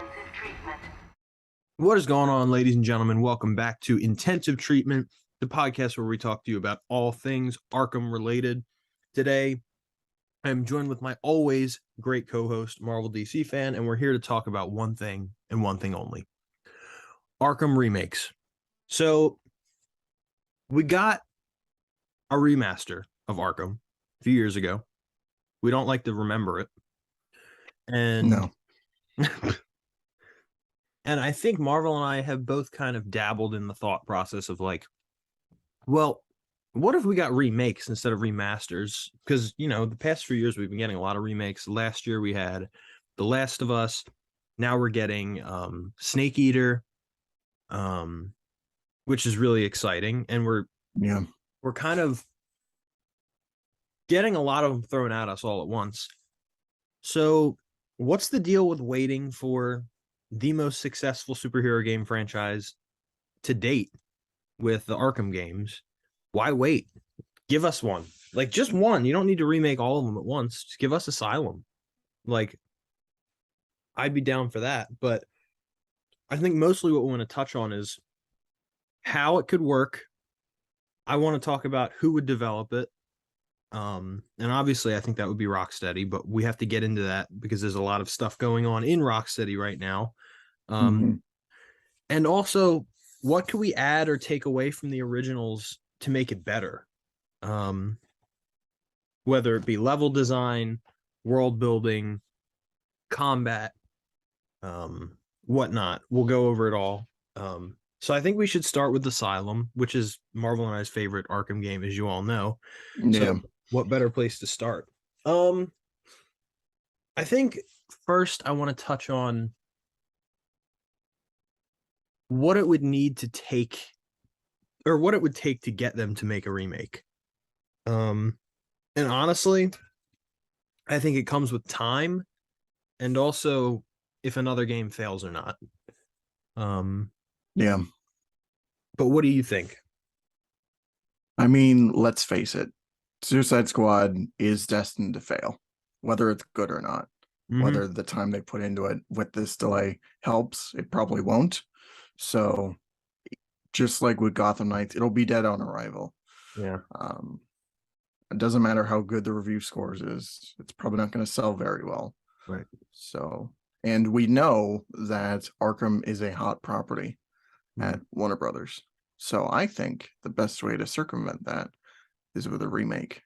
intensive treatment. What is going on, ladies and gentlemen? Welcome back to Intensive Treatment, the podcast where we talk to you about all things Arkham related. Today, I'm joined with my always great co-host, Marvel DC fan, and we're here to talk about one thing and one thing only: Arkham remakes. So, we got a remaster of Arkham a few years ago. We don't like to remember it. And No. And I think Marvel and I have both kind of dabbled in the thought process of like, well, what if we got remakes instead of remasters? Because, you know, the past few years we've been getting a lot of remakes. Last year we had The Last of Us. Now we're getting Snake Eater, which is really exciting. And we're kind of getting a lot of them thrown at us all at once. So what's the deal with waiting for the most successful superhero game franchise to date with the Arkham games? Why wait? Give us one. Like, just one. You don't need to remake all of them at once. Just give us Asylum. Like, I'd be down for that. But I think mostly what we want to touch on is how it could work. I want to talk about who would develop it. And obviously I think that would be Rocksteady, but we have to get into that because there's a lot of stuff going on in Rocksteady right now. And also, what can we add or take away from the originals to make it better? Whether it be level design, world building, combat, whatnot. We'll go over it all. So I think we should start with Asylum, which is Marvel and I's favorite Arkham game, as you all know. Yeah. So what better place to start? I think first I want to touch on what it would need to take, or what it would take to get them to make a remake. And honestly, I think it comes with time and also if another game fails or not. Yeah. But what do you think? I mean, let's face it. Suicide Squad is destined to fail, whether it's good or not. Whether the time they put into it with this delay helps, it probably won't. So just like with Gotham Knights, it'll be dead on arrival. Yeah. It doesn't matter how good the review scores is. It's probably not going to sell very well. Right. So, and we know that Arkham is a hot property at Warner Brothers. So I think the best way to circumvent that is with a remake.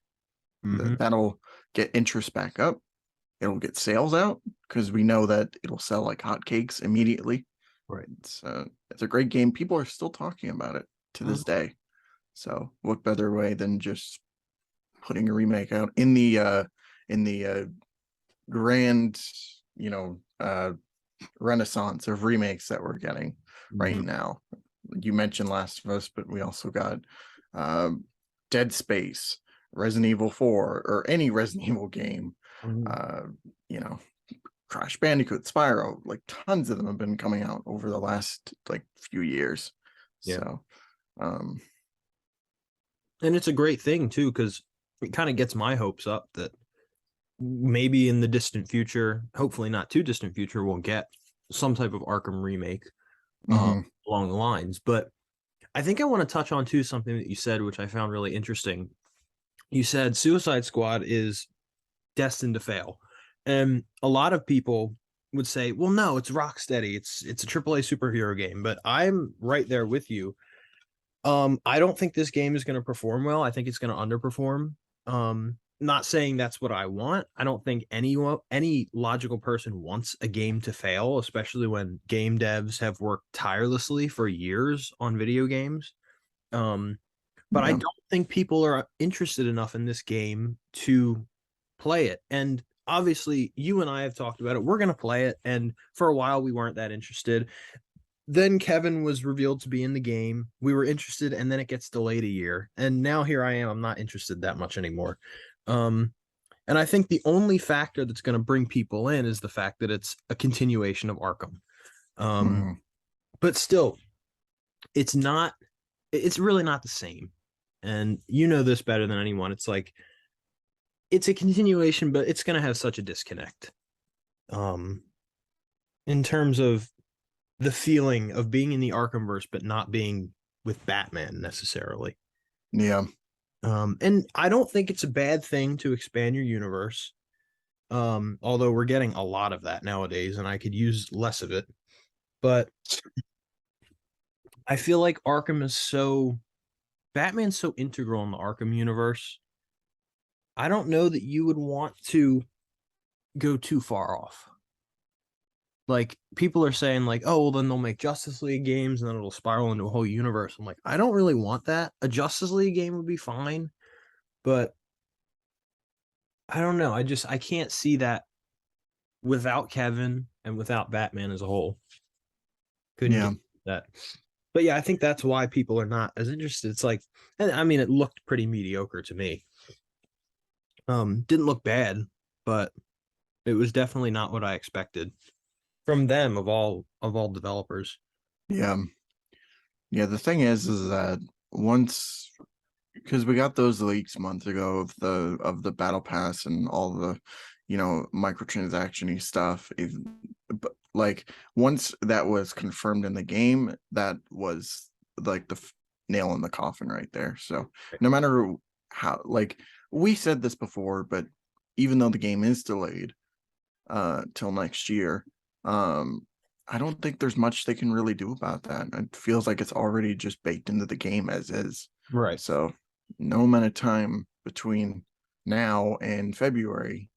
That'll get interest back up. It'll get sales out because we know that it'll sell like hotcakes immediately. Right. It's a great game. People are still talking about it to this day. So what better way than just putting a remake out in the grand, renaissance of remakes that we're getting right now. You mentioned Last of Us, but we also got Dead Space, Resident Evil 4, or any Resident Evil game. Crash Bandicoot, Spyro, like tons of them have been coming out over the last like few years. Yeah. So and it's a great thing too, because it kind of gets my hopes up that maybe in the distant future, hopefully not too distant future, we'll get some type of Arkham remake along the lines. But I think I want to touch on too something that you said, which I found really interesting. You said Suicide Squad is destined to fail. And a lot of people would say, well, no, it's Rocksteady. It's a AAA superhero game. But I'm right there with you. I don't think this game is going to perform well. I think it's going to underperform. Not saying that's what I want. I don't think any logical person wants a game to fail, especially when game devs have worked tirelessly for years on video games. But I don't think people are interested enough in this game to play it. And obviously, you and I have talked about it. We're going to play it. And for a while, we weren't that interested. Then Kevin was revealed to be in the game. We were interested, and then it gets delayed a year. And now here I am. I'm not interested that much anymore. And I think the only factor that's going to bring people in is the fact that it's a continuation of Arkham. But still, it's really not the same. And you know this better than anyone. It's like, it's a continuation, but it's going to have such a disconnect. in terms of the feeling of being in the Arkhamverse but not being with Batman necessarily. Yeah. And I don't think it's a bad thing to expand your universe. Although we're getting a lot of that nowadays, and I could use less of it. But I feel like Arkham is so Batman's so integral in the Arkham universe. I don't know that you would want to go too far off. Like people are saying, like, oh, well, then they'll make Justice League games and then it'll spiral into a whole universe. I'm like, I don't really want that. A Justice League game would be fine, but I don't know. I can't see that without Kevin and without Batman as a whole. Couldn't Yeah. get that. But yeah, I think that's why people are not as interested. It's like, and I mean, it looked pretty mediocre to me. Didn't look bad, but it was definitely not what I expected from them of all developers. Yeah. Yeah. The thing is that once, because we got those leaks months ago of the battle pass and all the, microtransaction stuff. But like once that was confirmed in the game, that was like the nail in the coffin right there. So no matter how, like we said this before, but even though the game is delayed till next year, um, I don't think there's much they can really do about that. It feels like it's already just baked into the game as is. Right. So no amount of time between now and February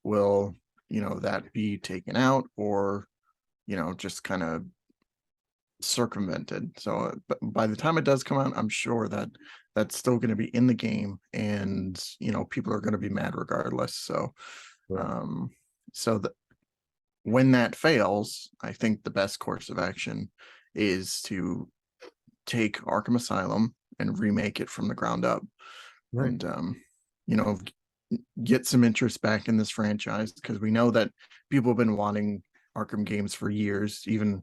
will, that be taken out or, just kind of circumvented. So by the time it does come out, I'm sure that that's still going to be in the game and, people are going to be mad regardless. So, Right. um, so that when that fails, I think the best course of action is to take Arkham Asylum and remake it from the ground up Right. and you know get some interest back in this franchise because we know that people have been wanting Arkham games for years, even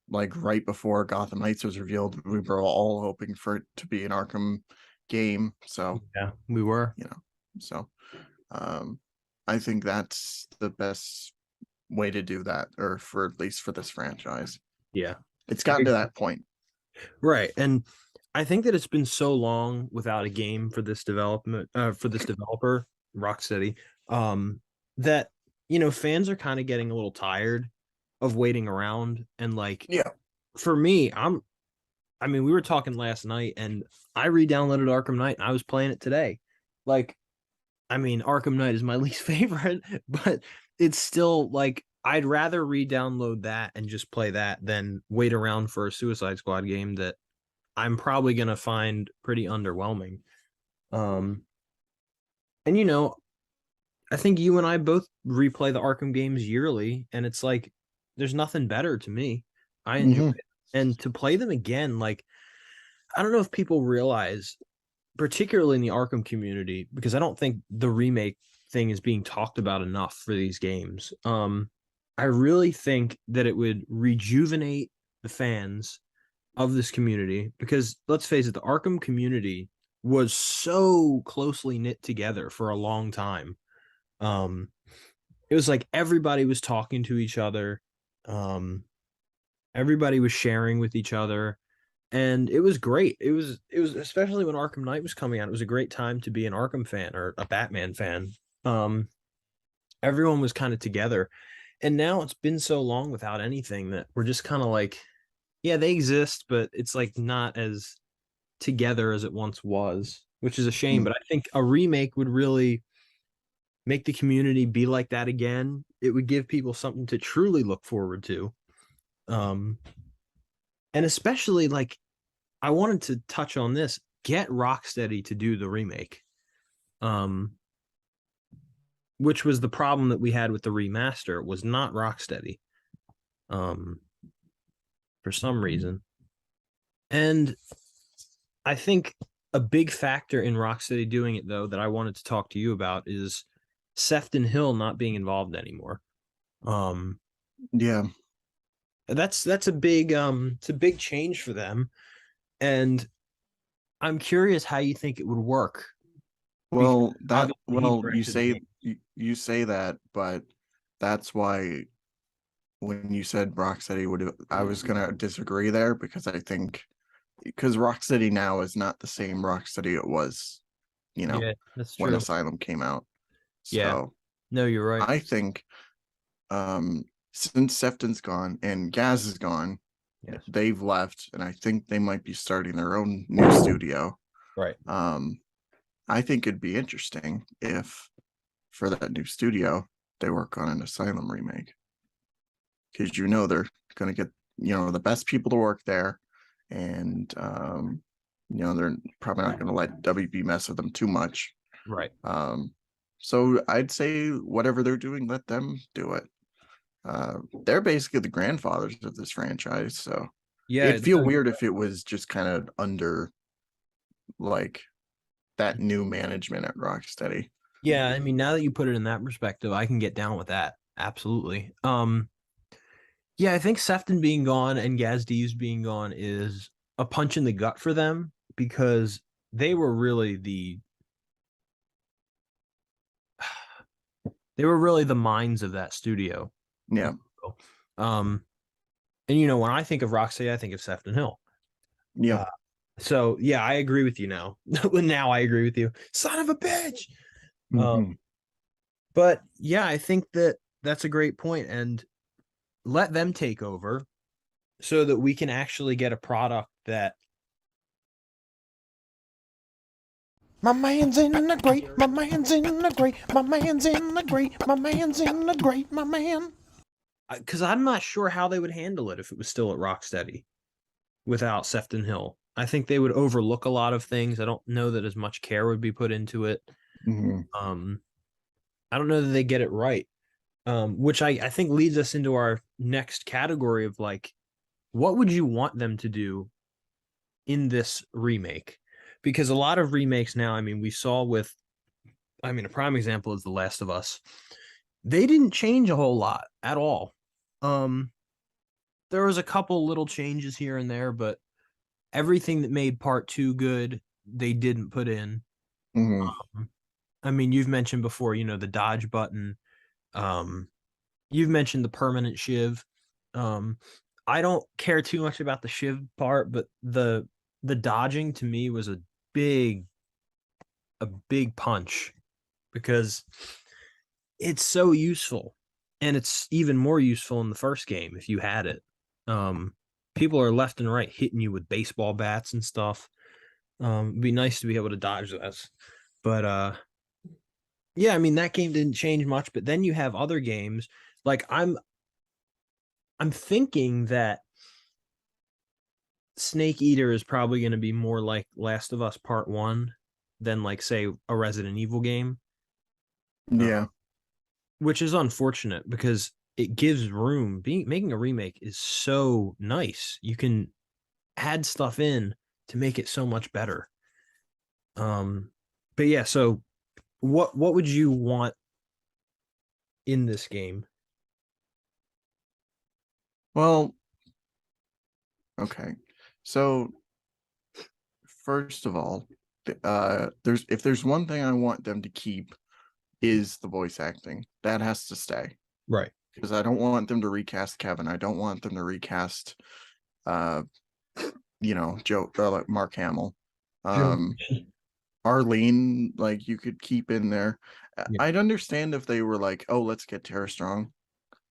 like right before Gotham Knights was revealed. We were all hoping for it to be an Arkham game. So, Yeah, we were. you know, so um I think that's the best way to do that, or for at least for this franchise. Yeah. It's I gotten to agree. that point. Right. And I think that it's been so long without a game for this development for this developer, Rocksteady, that fans are kind of getting a little tired of waiting around and like Yeah. for me, I mean, we were talking last night and I re-downloaded Arkham Knight and I was playing it today. Like, I mean, Arkham Knight is my least favorite, but it's still like I'd rather re-download that and just play that than wait around for a Suicide Squad game that I'm probably gonna find pretty underwhelming. Um, and I think you and I both replay the Arkham games yearly, and it's like there's nothing better to me. I enjoy Hmm. it. And to play them again, like I don't know if people realize, particularly in the Arkham community, because I don't think the remake thing is being talked about enough for these games. I really think that it would rejuvenate the fans of this community because let's face it, the Arkham community was so closely knit together for a long time. Um, it was like everybody was talking to each other. Um, everybody was sharing with each other and it was great. It was especially when Arkham Knight was coming out. It was a great time to be an Arkham fan or a Batman fan. Um, everyone was kind of together, and now it's been so long without anything that we're just kind of like, yeah, they exist, but it's like not as together as it once was, which is a shame. But I think a remake would really make the community be like that again. It would give people something to truly look forward to. Um, and especially like I wanted to touch on this. Get Rocksteady to do the remake, um, which was the problem that we had with the remaster. It was not Rocksteady, um, for some reason, and I think a big factor in Rocksteady doing it though that I wanted to talk to you about is Sefton Hill not being involved anymore. Um, Yeah. that's a big change for them, and I'm curious how you think it would work because obviously he You directed the say game. you say that, but that's why when you said Rocksteady would, I was gonna disagree there because I think because Rocksteady now is not the same Rocksteady it was, Yeah, that's when true. Asylum came out. Yeah. So No, you're right. I think since Sefton's gone and Gaz is gone, Yes. they've left, and I think they might be starting their own new studio. Right. I think it'd be interesting if for that new studio they work on an Asylum remake, because they're going to get the best people to work there, and they're probably not going to let WB mess with them too much. Right. So I'd say whatever they're doing, let them do it. They're basically the grandfathers of this franchise, so Yeah. it'd feel weird if it was just kind of under like that new management at Rocksteady. Yeah. I mean, now that you put it in that perspective, I can get down with that. Absolutely. Yeah, I think Sefton being gone and Gazdeev being gone is a punch in the gut for them because they were really the minds of that studio. Yeah, Um, and when I think of Rocksteady, I think of Sefton Hill. yeah. So yeah, I agree with you now. Now I agree with you. Son of a bitch. Mhm. But yeah, I think that that's a great point, and let them take over so that we can actually get a product that My man's in the great, my man's in the great, my man's in the great, my man's in the great, my man. because I'm not sure how they would handle it if it was still at Rocksteady without Sefton Hill. I think they would overlook a lot of things. I don't know that as much care would be put into it. Mhm. I don't know that they get it right. Which I think leads us into our next category of like, what would you want them to do in this remake? Because a lot of remakes now, I mean, we saw with, I mean, a prime example is The Last of Us. They didn't change a whole lot at all. Um, there was a couple little changes here and there, but everything that made part two good, they didn't put in. Mhm. I mean, you've mentioned before, the dodge button. Um, you've mentioned the permanent shiv. Um, I don't care too much about the shiv part, but the dodging to me was big a big punch because it's so useful, and it's even more useful in the first game if you had it. Um, People are left and right hitting you with baseball bats and stuff. It'd be nice to be able to dodge this, but yeah, I mean that game didn't change much. But then you have other games like I'm thinking that Snake Eater is probably going to be more like Last of Us Part One than like say a Resident Evil game, uh, Yeah. which is unfortunate because it gives room. Making a remake is so nice. You can add stuff in to make it so much better. Um, but yeah, so what would you want in this game? Well, okay. So first of all, there's one thing I want them to keep is the voice acting. That has to stay, Right. because I don't want them to recast Kevin. I don't want them to recast uh Joe, like Mark Hamill. Joe. Arlene, like you could keep in there. Yeah. I'd understand if they were like, oh, let's get Tara Strong,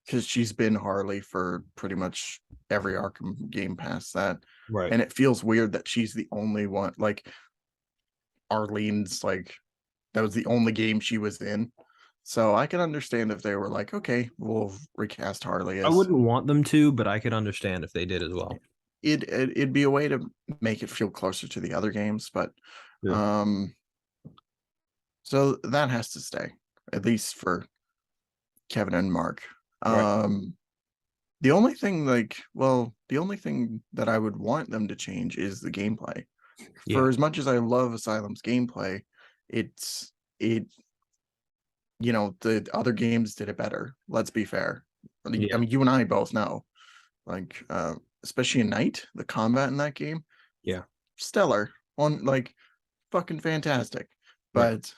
because she's been Harley for pretty much every Arkham game past that. Right. And it feels weird that she's the only one. Like Arlene's like that was the only game she was in. So I can understand if they were like, okay, we'll recast Harley I as wouldn't want them to, but I could understand if they did as well. it'd be a way to make it feel closer to the other games, but Yeah. um so that has to stay, at least for Kevin and Mark. Right. The only thing that I would want them to change is the gameplay. For Yeah. as much as I love Asylum's gameplay, it the other games did it better. Let's be fair. I Yeah. mean, you and I both know, like, especially in Night, the combat in that game, Yeah. stellar, on like fucking fantastic. Right. But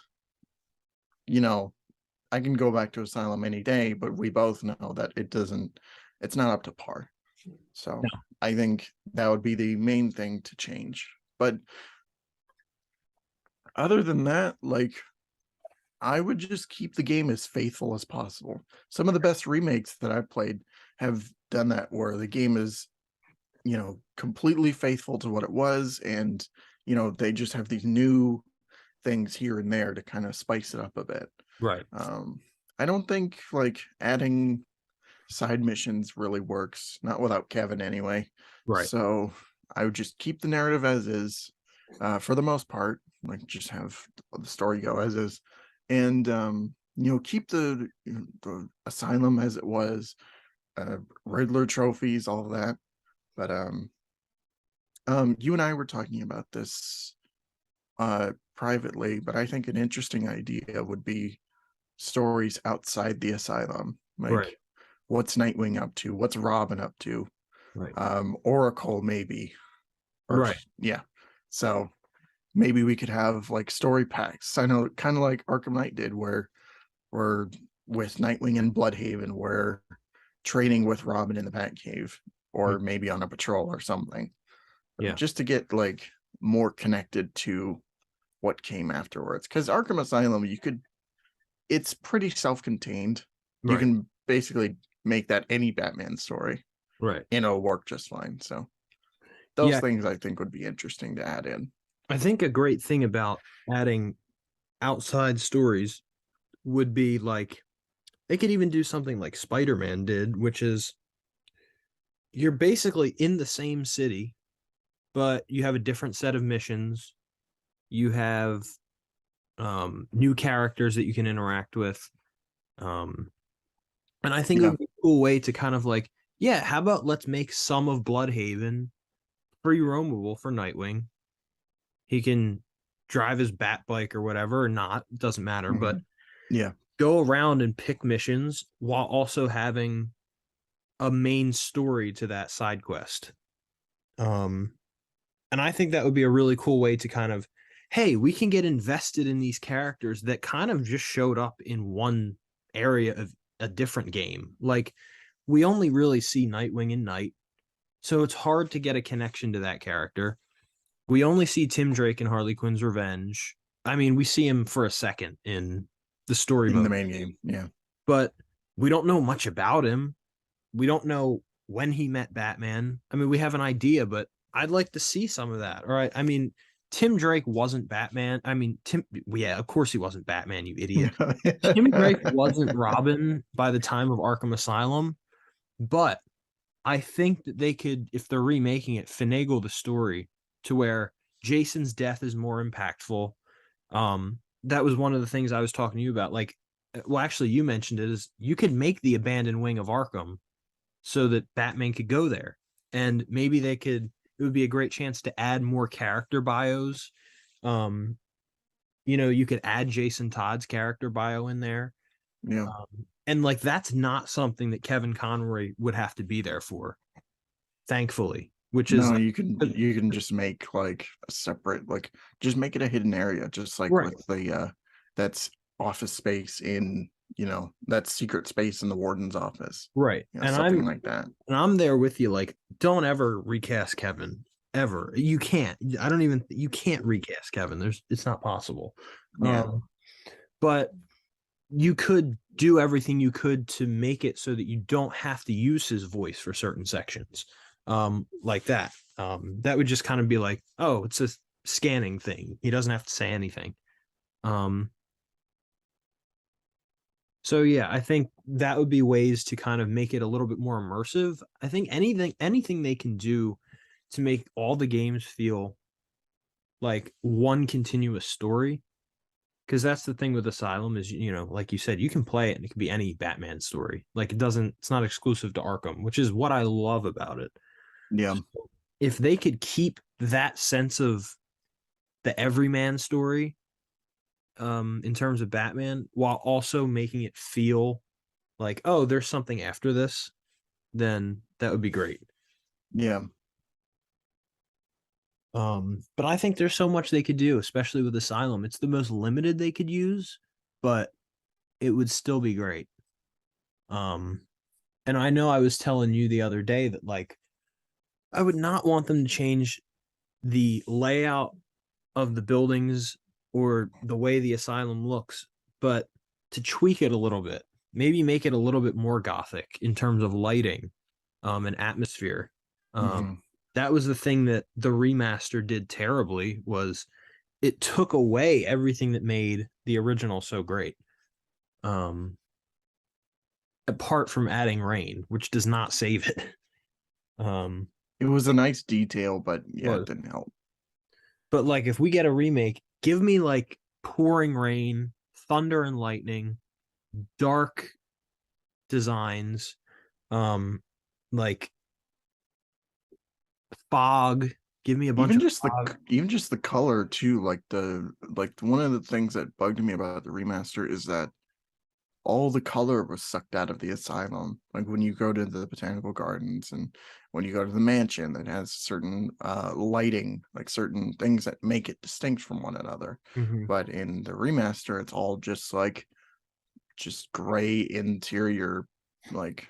I can go back to Asylum any day, but we both know that it doesn't. it's not up to par. So No. I think that would be the main thing to change. But other than that, like, I would just keep the game as faithful as possible. Some of the best remakes that I've played have done that, where the game is, completely faithful to what it was, and they just have these new things here and there to kind of spice it up a bit. Right. I don't think like adding side missions really works, not without Kevin anyway. Right. So I would just keep the narrative as is, for the most part, like just have the story go as is, and keep the asylum as it was, regular trophies, all of that. But you and I were talking about this privately, but I think an interesting idea would be stories outside the asylum, like Right. what's Nightwing up to, what's Robin up to, Right. Oracle maybe, or Right. yeah. So maybe we could have like story packs. I know, kind of like Arkham Knight did, where we're with Nightwing and Bloodhaven, where training with Robin in the Batcave, or maybe on a patrol or something. Yeah. Just to get like more connected to what came afterwards. Because Arkham Asylum, it's pretty self-contained. You Right. can basically make that any Batman story, Right. and it'll work just fine. So those Yeah. things I think would be interesting to add in. I think a great thing about adding outside stories would be like they could even do something like Spider-Man did, which is you're basically in the same city, but you have a different set of missions. You have new characters that you can interact with. And I think it would be a cool way to kind of like, yeah, how about let's make some of Bloodhaven free roamable for Nightwing. He can drive his bat bike or whatever, or not, it doesn't matter, but yeah, go around and pick missions while also having a main story to that side quest. And I think that would be a really cool way to kind of, hey, we can get invested in these characters that kind of just showed up in one area of a different game. Like, we only really see Nightwing and Night, so it's hard to get a connection to that character. We only see Tim Drake in Harley Quinn's Revenge. I mean, we see him for a second in the story in mode, the main game. Yeah, but we don't know much about him. We don't know when he met Batman. I mean, we have an idea, but I'd like to see some of that. All right. I mean, Tim Drake wasn't Batman. I mean, yeah, of course he wasn't Batman, you idiot. Tim Drake wasn't Robin by the time of Arkham Asylum, but I think that they could, if they're remaking it, finagle the story to where Jason's death is more impactful. That was one of the things I was talking to you about. Like, well, actually, you mentioned it, is you could make the abandoned wing of Arkham so that Batman could go there, and maybe it would be a great chance to add more character bios. You could add Jason Todd's character bio in there. yeah. And like, that's not something that Kevin Conroy would have to be there for, thankfully, which is No, you can just make like a separate, like, just make it a hidden area, just like right. with the that's office space in, that secret space in the warden's office, Right. And something like that. And I'm there with you. Like, don't ever recast Kevin, ever. You can't. You can't recast Kevin. It's not possible. Yeah. But you could do everything you could to make it so that you don't have to use his voice for certain sections, like that. That would just kind of be like, oh, it's a scanning thing. He doesn't have to say anything. So yeah, I think that would be ways to kind of make it a little bit more immersive. I think anything they can do to make all the games feel like one continuous story. Because that's the thing with Asylum is, like you said, you can play it and it can be any Batman story. Like, it's not exclusive to Arkham, which is what I love about it. Yeah. So if they could keep that sense of the everyman story, in terms of Batman, while also making it feel like, oh, there's something after this, then that would be great. Yeah. But I think there's so much they could do, especially with Asylum. It's the most limited they could use, but it would still be great. And I know I was telling you the other day that like I would not want them to change the layout of the buildings or the way the asylum looks, but to tweak it a little bit, maybe make it a little bit more gothic in terms of lighting, and atmosphere. Mhm. That was the thing that the remaster did terribly, was it took away everything that made the original so great. Um, Apart from adding rain, which does not save it. Um, It was a nice detail, but yeah, it was. didn't help. But like if we get a remake, give me like pouring rain, thunder and lightning, dark designs, um, like fog. Give me a bunch Even of just fog. even just the color too, like one of the things that bugged me about the remaster is that all the color was sucked out of the asylum. Like when you go to the botanical gardens and when you go to the mansion that has certain lighting, like certain things that make it distinct from one another. Mhm. But in the remaster, it's all just gray interior, like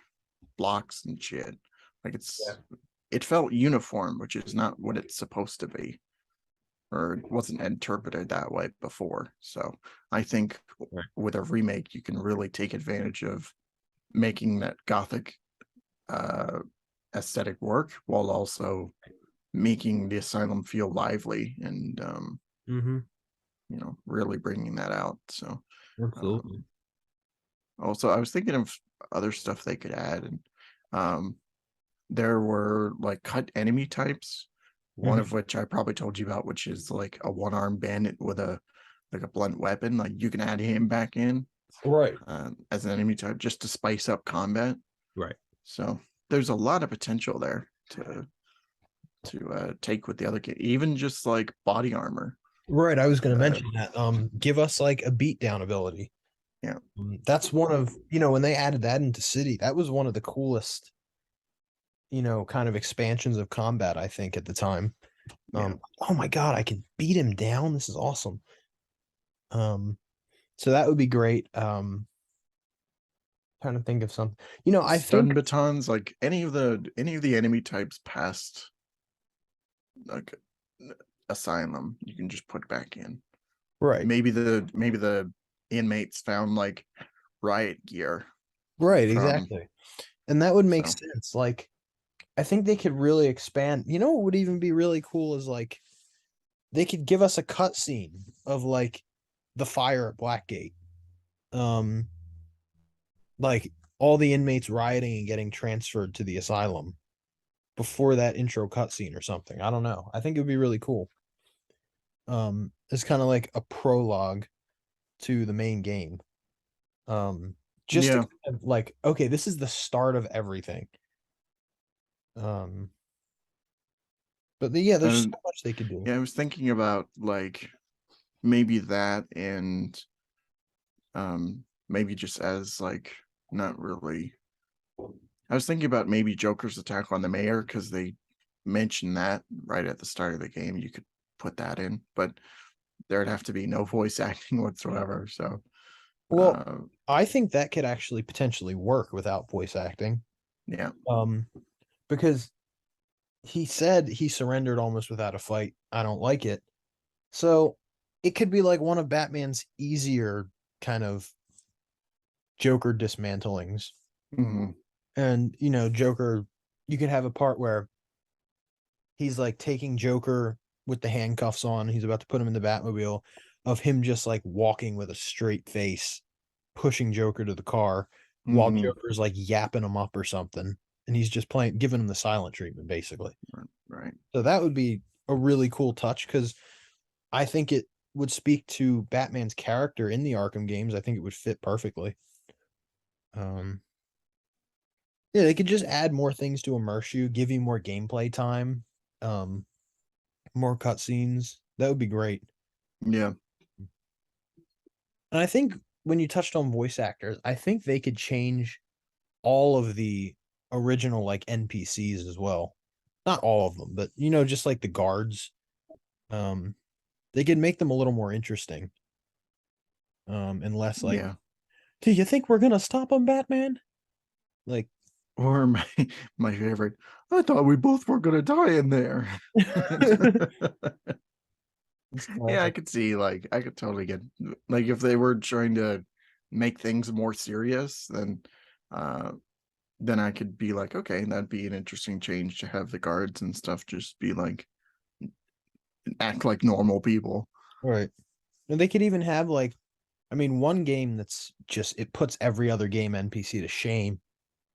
blocks and shit. Like it felt uniform, which is not what it's supposed to be, or it wasn't interpreted that way before. So I think Right. with a remake, you can really take advantage of making that gothic uh, aesthetic work while also making the asylum feel lively and Mhm. really bringing that out. So Absolutely. also, I was thinking of other stuff they could add, and um, there were like cut enemy types. One Mhm. of which I probably told you about, which is like a one-armed bandit with a blunt weapon. Like you can add him back in Right. as an enemy type just to spice up combat. Right. So there's a lot of potential there to take with the other game, even just like body armor. Right. I was going to Uh, mention that. Give us like a beatdown ability. yeah, That's one of, when they added that into City, that was one of the coolest, kind of expansions of combat, I think, at the time. yeah. Oh my God, I can beat him down. This is awesome. So that would be great. Trying to think of something. I Stun think batons, like any of the enemy types past like asylum, you can just put back in. right, Maybe the inmates found like riot gear right, from exactly. And that would make so sense. Like, I think they could really expand. You know what would even be really cool is like they could give us a cutscene of like the fire at Blackgate. Um, like all the inmates rioting and getting transferred to the asylum before that intro cutscene or something. I don't know. I think it would be really cool. It's kind of like a prologue to the main game. Um, just to yeah. kind of like, okay, this is the start of everything. Um, yeah, there's so And much they could do. yeah, I was thinking about like maybe that and maybe just as like not really. I was thinking about maybe Joker's attack on the mayor because they mentioned that right at the start of the game. You could put that in, but there'd have to be no voice acting whatsoever. So Well, uh, I think that could actually potentially work without voice acting. yeah. Um, because he said he surrendered almost without a fight. I don't like it. So it could be like one of Batman's easier kind of Joker dismantlings. Mhm. And, Joker, you could have a part where he's like taking Joker with the handcuffs on. He's about to put him in the Batmobile, of him just like walking with a straight face, pushing Joker to the car while Mhm. Joker's like yapping him up or something. And he's just playing, giving him the silent treatment, basically. Right. So that would be a really cool touch because I think it would speak to Batman's character in the Arkham games. I think it would fit perfectly. Um, yeah, they could just add more things to immerse you, give you more gameplay time, um, more cutscenes. That would be great. Yeah. And I think when you touched on voice actors, I think they could change all of the original like NPCs as well. Not all of them, but just like the guards. Um, they could make them a little more interesting. And less like, Yeah. do you think we're gonna stop them, Batman? Like, Or my favorite, I thought we both were gonna die in there. Yeah, I could see, like, I could totally get, like, if they were trying to make things more serious, uh then I could be like, okay, that'd be an interesting change to have the guards and stuff just be like, act like normal people. Right. And they could even have like, I mean, one game that's just it puts every other game NPC to shame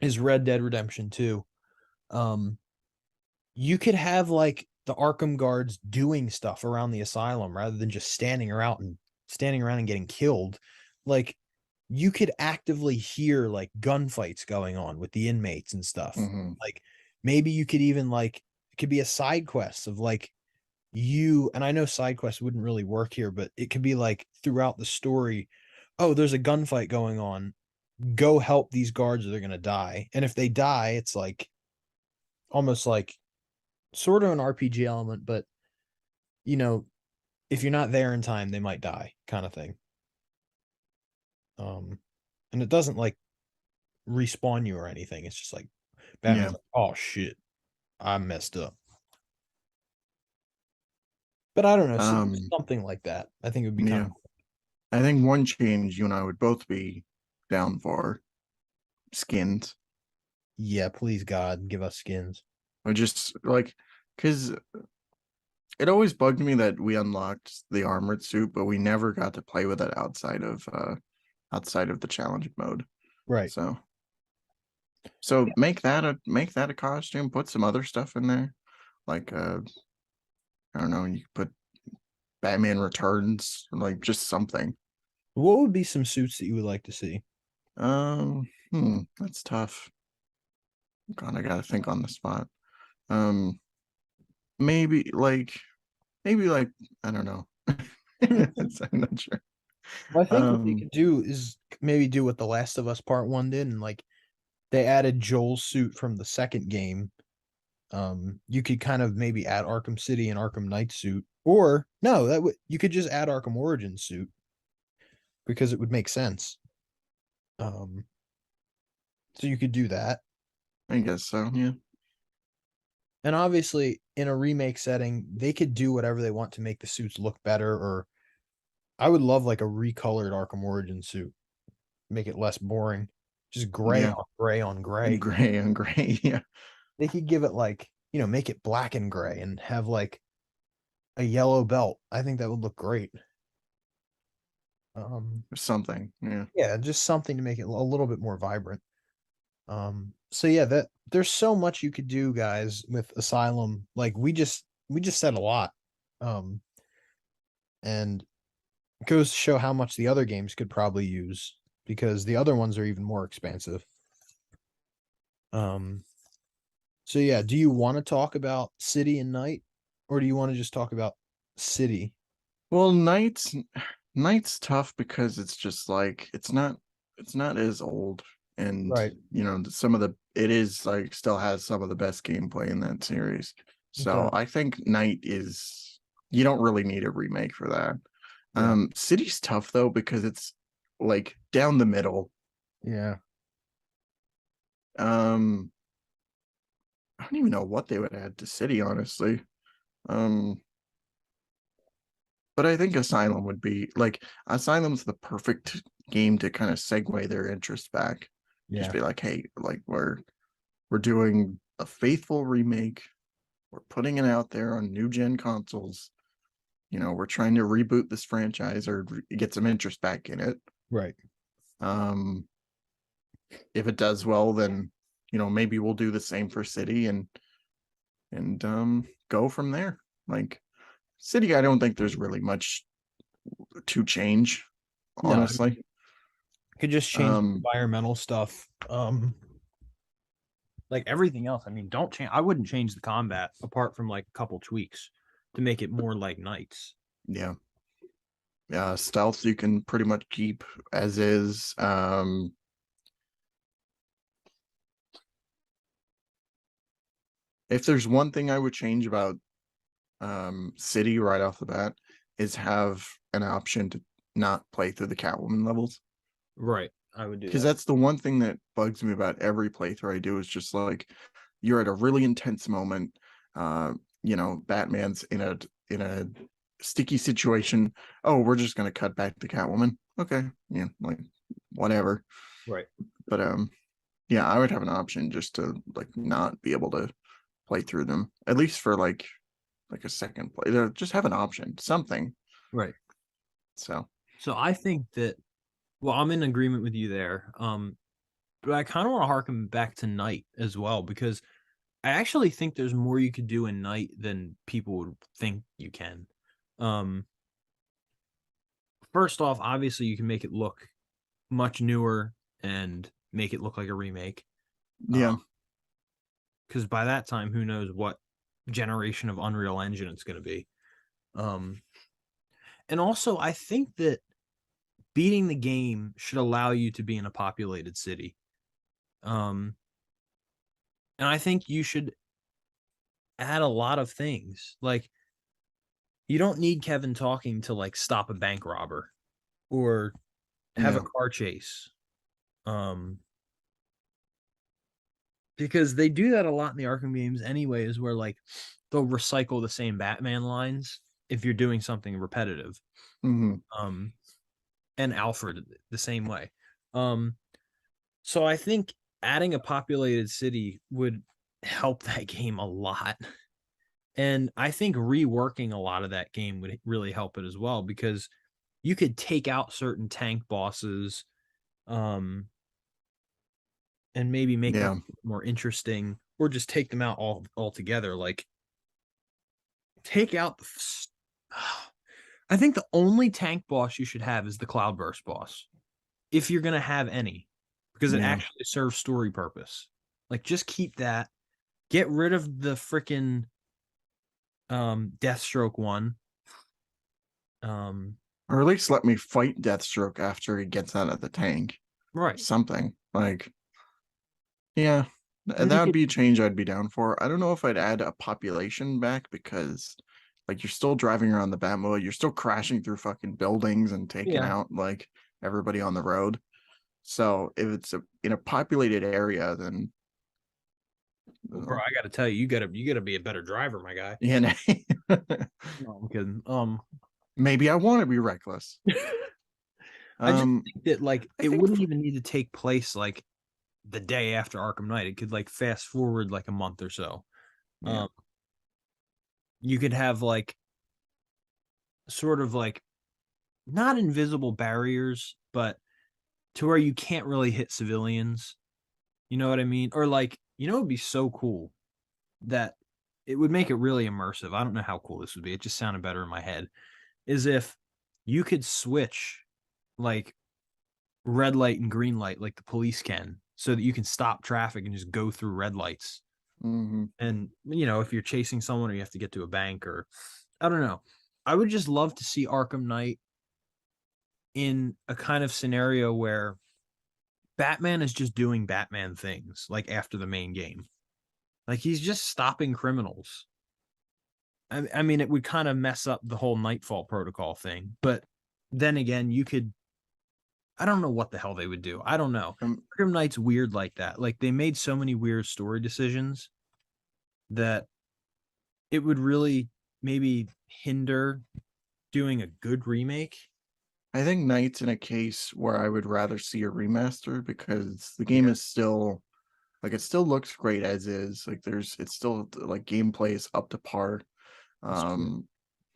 is Red Dead Redemption 2. Um, you could have like the Arkham guards doing stuff around the asylum rather than just standing around and getting killed. Like you could actively hear like gunfights going on with the inmates and stuff. Mhm. Like maybe you could even like it could be a side quest of like you and I know side quests wouldn't really work here, but it could be like throughout the story, oh, there's a gunfight going on. Go help these guards or they're gonna die. And if they die, it's like almost like sort of an RPG element, but you know, if you're not there in time, they might die, kind of thing. Um, and it doesn't like respawn you or anything. It's just like Yeah. Batman's like, oh shit, I messed up. But I don't know, Um, something like that. I think it would be kind yeah. of cool. I think one change you and I would both be down for, skins. Yeah, please God, give us skins. Or just like, because it always bugged me that we unlocked the armored suit, but we never got to play with it outside of the challenge mode. Right. So make that a costume, put some other stuff in there. Like I don't know, you could put Batman Returns, like just something. What would be some suits that you would like to see? That's tough. God, I gotta think on the spot. Um, maybe like I don't know. I'm not sure. Well, I think what they Um, could do is maybe do what The Last of Us Part One did, and like they added Joel's suit from the second game. You could kind of maybe add Arkham City and Arkham Knight suit, or no, that would you could just add Arkham Origin suit because it would make sense. Um, so you could do that, I guess so. Yeah. and obviously in a remake setting, they could do whatever they want to make the suits look better. Or I would love like a recolored Arkham Origin suit, make it less boring, just gray Yeah. on gray on gray. Gray and gray. Yeah. They could give it like, make it black and gray and have like a yellow belt. I think that would look great. Something. Yeah. Yeah, just something to make it a little bit more vibrant. So yeah, that there's so much you could do, guys, with Asylum. Like we just said a lot. Um, and it goes to show how much the other games could probably use because the other ones are even more expansive. Um, so yeah, do you want to talk about City and Night, or do you want to just talk about City? Well, Night's tough because it's just like it's not as old, and Right. some of the it is like still has some of the best gameplay in that series. So Okay. I think Night is, you don't really need a remake for that. Yeah. City's tough though because it's like down the middle. Yeah. Um I don't even know what they would add to City, honestly. Um But I think Asylum would be like, Asylum's the perfect game to kind of segue their interest back. Just Yeah. be like, hey, like we're doing a faithful remake. We're putting it out there on new gen consoles. We're trying to reboot this franchise or get some interest back in it. Right. Um, if it does well, then maybe we'll do the same for City and go from there. Like City, I don't think there's really much to change, No, honestly. could just change the Um, environmental stuff. Like everything else. I mean, don't change. I wouldn't change the combat apart from like a couple tweaks to make it more like Knights. yeah. Yeah, stealth you can pretty much keep as is. If there's one thing I would change about City right off the bat is have an option to not play through the Catwoman levels. Right. I would do because that. that's the one thing that bugs me about every playthrough I do is just like you're at a really intense moment. Batman's in a sticky situation. Oh, we're just gonna cut back to Catwoman. Okay, yeah, like whatever. Right. But yeah, I would have an option just to like not be able to play through them at least for like a second play. Just have an option, something. Right. So So I think that, well, I'm in agreement with you there. But I kind of want to harken back to Night as well, because I actually think there's more you could do in Night than people would think you can. Um, First off, obviously you can make it look much newer and make it look like a remake. yeah, Because by that time, who knows what generation of Unreal Engine it's going to be. Um, and also, I think that beating the game should allow you to be in a populated city. And I think you should add a lot of things. Like, you don't need Kevin talking to like stop a bank robber or have a yeah. car chase. Because they do that a lot in the Arkham games anyways, where like they'll recycle the same Batman lines if you're doing something repetitive. Hmm. And Alfred the same way. Um, so I think adding a populated city would help that game a lot. And I think reworking a lot of that game would really help it as well, because you could take out certain tank bosses, um, and maybe make them Yeah. more interesting, or just take them out altogether. Like take out the. I think the only tank boss you should have is the Cloudburst boss, if you're gonna have any, because it Yeah. actually serves story purpose. Like just keep that. Get rid of the freaking Deathstroke one. Um Or at least let me fight Deathstroke after he gets out of the tank. right. Something like, yeah, And you that would could, be a change I'd be down for. I don't know if I'd add a population back because, like, you're still driving around the Batmobile, you're still crashing through fucking buildings and taking yeah. out like everybody on the road. So if it's in a populated area, then Well, bro, I gotta tell you, you gotta be a better driver, my guy. you know, No, I'm kidding. maybe I want to be reckless. I just Um, think that like I it think wouldn't even need to take place like the day after Arkham Knight. It could like fast forward like a month or so. yeah, Um, you could have like sort of like not invisible barriers, but to where you can't really hit civilians. You know what I mean? Or like, it would be so cool that it would make it really immersive. I don't know how cool this would be. It just sounded better in my head. Is if you could switch like red light and green light like the police can, so that you can stop traffic and just go through red lights. hmm, And if you're chasing someone or you have to get to a bank, or I don't know. I would just love to see Arkham Knight in a kind of scenario where Batman is just doing Batman things like after the main game. Like he's just stopping criminals. I mean, it would kind of mess up the whole Nightfall protocol thing, but then again, you could. I don't know what the hell they would do. I don't know. um, Arkham Knight's weird like that. Like they made so many weird story decisions that it would really maybe hinder doing a good remake. I think Knight's in a case where I would rather see a remaster because the game Yeah. is still like it still looks great as is. Like it's still like gameplay is up to par. That's true.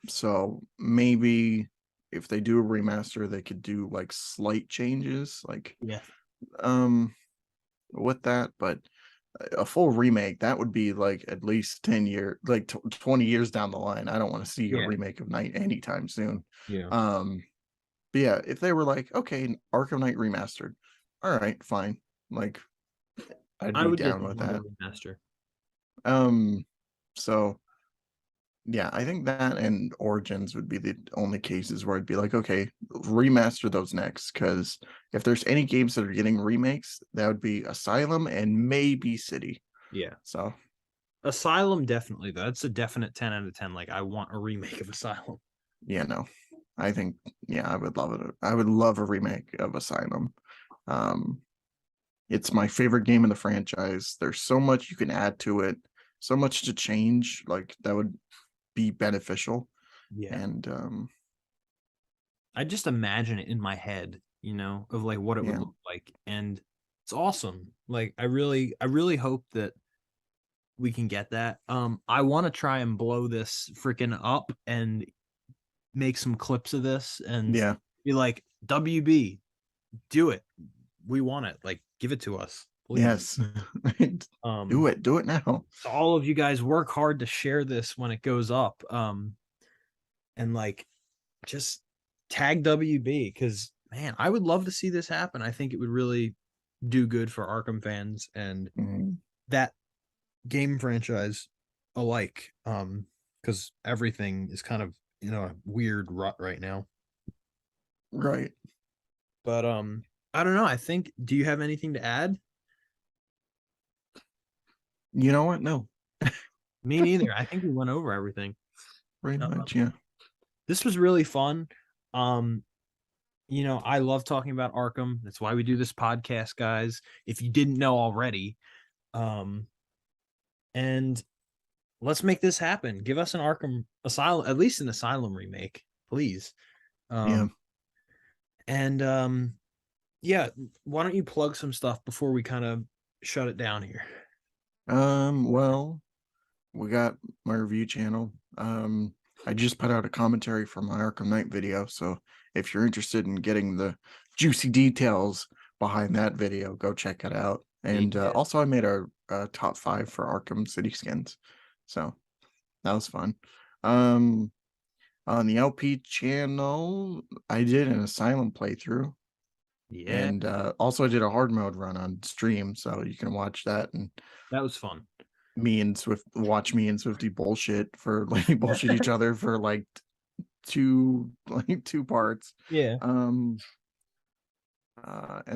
So maybe if they do a remaster, they could do like slight changes, like Yeah. um with that, but a full remake that would be like at least 10 years, like 20 years down the line. I don't want to see a Yeah. remake of Night anytime soon. Yeah. But yeah, if they were like, okay, Arkham Knight remastered, all right, fine. Like, I'd I be would down with definitely love that. a remaster. So yeah, I think that and Origins would be the only cases where I'd be like, okay, remaster those next. Because if there's any games that are getting remakes, that would be Asylum and maybe City. Yeah. So Asylum, definitely. That's a definite 10 out of 10. Like, I want a remake of Asylum. yeah, no. I think I would love it. I would love a remake of Asylum. It's my favorite game in the franchise. There's so much you can add to it, so much to change, like that would be beneficial. Yeah. And I just imagine it in my head, of like what it would Yeah. look like. And it's awesome. Like I really hope that we can get that. I want to try and blow this freaking up and make some clips of this and yeah, be like, WB, do it. We want it. Like, give it to us, please. yes, do it now. So all of you guys work hard to share this when it goes up. And like just tag WB because man, I would love to see this happen. I think it would really do good for Arkham fans and Mhm. that game franchise alike. Because everything is kind of a weird rut right now. Right. But I don't know. I think do you have anything to add? You know what? No, Me neither. I think we went over everything. pretty Uh, much. Yeah. This was really fun. I love talking about Arkham. That's why we do this podcast, guys. If you didn't know already. And let's make this happen. Give us an Arkham Asylum, at least an Asylum remake, please. Yeah. And yeah, why don't you plug some stuff before we kind of shut it down here? Well, we got my review channel. I just put out a commentary for my Arkham Knight video, so if you're interested in getting the juicy details behind that video, go check it out. And Yeah. also, I made a top 5 for Arkham City skins, so that was fun. On the LP channel, I did an Asylum playthrough, Yeah, and also I did a hard mode run on stream, so you can watch that and that was fun. me and Swifty bullshit for like bullshit each other for like two parts. Yeah. And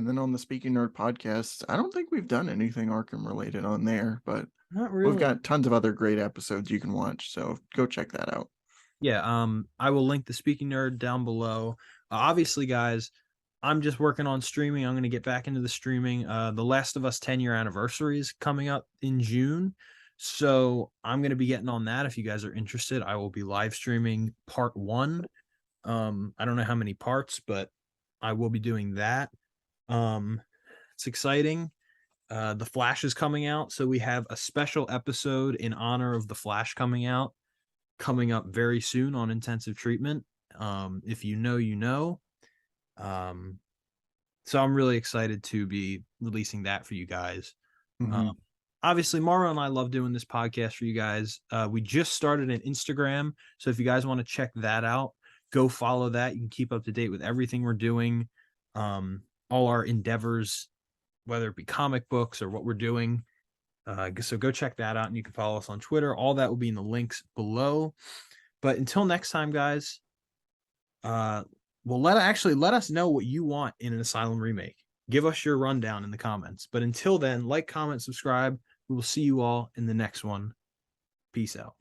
then on the Speaking Nerd podcast, I don't think we've done anything Arkham related on there, but Not we've really. got tons of other great episodes you can watch, so go check that out. Yeah, I will link the Speaking Nerd down below. Obviously, guys, I'm just working on streaming. I'm going to get back into the streaming. The Last of Us 10-year anniversary is coming up in June. So I'm going to be getting on that. If you guys are interested, I will be live streaming part 1. I don't know how many parts, but I will be doing that. It's exciting. The Flash is coming out. So we have a special episode in honor of the Flash coming up very soon on intensive treatment. If you know, you know. So I'm really excited to be releasing that for you guys. Mhm. Obviously, Mara and I love doing this podcast for you guys. We just started an Instagram. So if you guys want to check that out, go follow that. You can keep up to date with everything we're doing, all our endeavors, whether it be comic books or what we're doing. So go check that out and you can follow us on Twitter. All that will be in the links below. But until next time, guys, let us know what you want in an Asylum remake. Give us your rundown in the comments. But until then, like, comment, subscribe. We will see you all in the next one. Peace out.